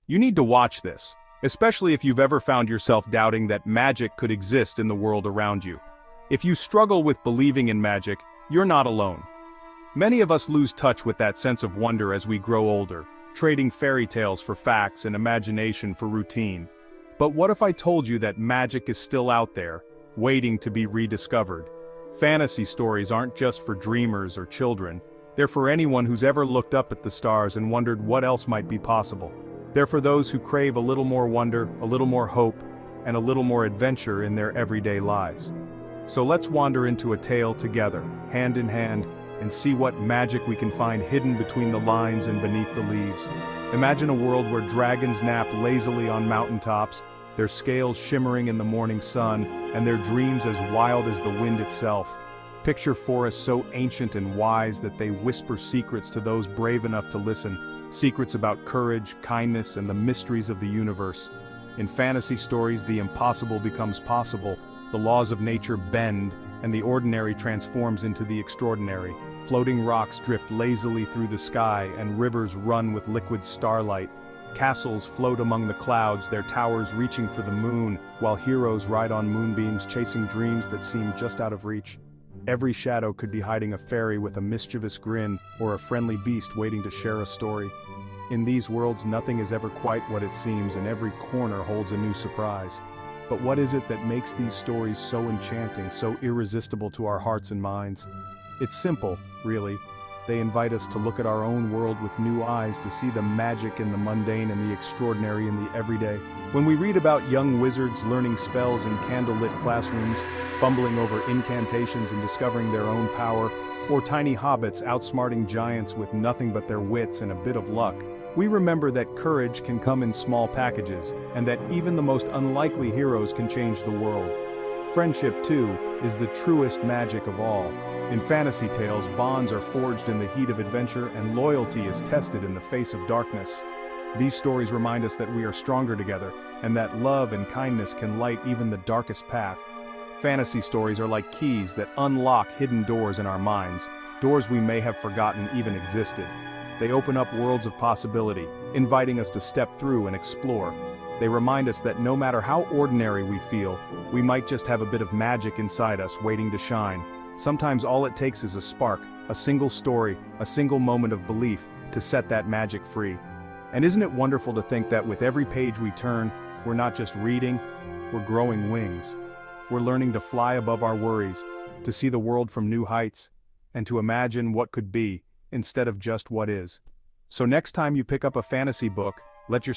You need to watch this, especially if you've ever found yourself doubting that magic could exist in the world around you. If you struggle with believing in magic, you're not alone. Many of us lose touch with that sense of wonder as we grow older, trading fairy tales for facts and imagination for routine. But what if I told you that magic is still out there, waiting to be rediscovered? Fantasy stories aren't just for dreamers or children. They're for anyone who's ever looked up at the stars and wondered what else might be possible. They're for those who crave a little more wonder, a little more hope, and a little more adventure in their everyday lives. So let's wander into a tale together, hand in hand, and see what magic we can find hidden between the lines and beneath the leaves. Imagine a world where dragons nap lazily on mountaintops, their scales shimmering in the morning sun, and their dreams as wild as the wind itself. Picture forests so ancient and wise that they whisper secrets to those brave enough to listen, secrets about courage, kindness, and the mysteries of the universe. In fantasy stories, the impossible becomes possible, the laws of nature bend, and the ordinary transforms into the extraordinary. Floating rocks drift lazily through the sky, and rivers run with liquid starlight. Castles float among the clouds, their towers reaching for the moon, while heroes ride on moonbeams chasing dreams that seem just out of reach. Every shadow could be hiding a fairy with a mischievous grin, or a friendly beast waiting to share a story. In these worlds, nothing is ever quite what it seems, and every corner holds a new surprise. But what is it that makes these stories so enchanting, so irresistible to our hearts and minds? It's simple, really. They invite us to look at our own world with new eyes, to see the magic in the mundane and the extraordinary in the everyday. When we read about young wizards learning spells in candlelit classrooms, fumbling over incantations and discovering their own power, or tiny hobbits outsmarting giants with nothing but their wits and a bit of luck, we remember that courage can come in small packages, and that even the most unlikely heroes can change the world. Friendship, too, is the truest magic of all. In fantasy tales, bonds are forged in the heat of adventure, and loyalty is tested in the face of darkness. These stories remind us that we are stronger together, and that love and kindness can light even the darkest path. Fantasy stories are like keys that unlock hidden doors in our minds, doors we may have forgotten even existed. They open up worlds of possibility, inviting us to step through and explore. They remind us that no matter how ordinary we feel, we might just have a bit of magic inside us waiting to shine. Sometimes all it takes is a spark, a single story, a single moment of belief to set that magic free. And isn't it wonderful to think that with every page we turn, we're not just reading, we're growing wings. We're learning to fly above our worries, to see the world from new heights, and to imagine what could be, instead of just what is. So next time you pick up a fantasy book, let your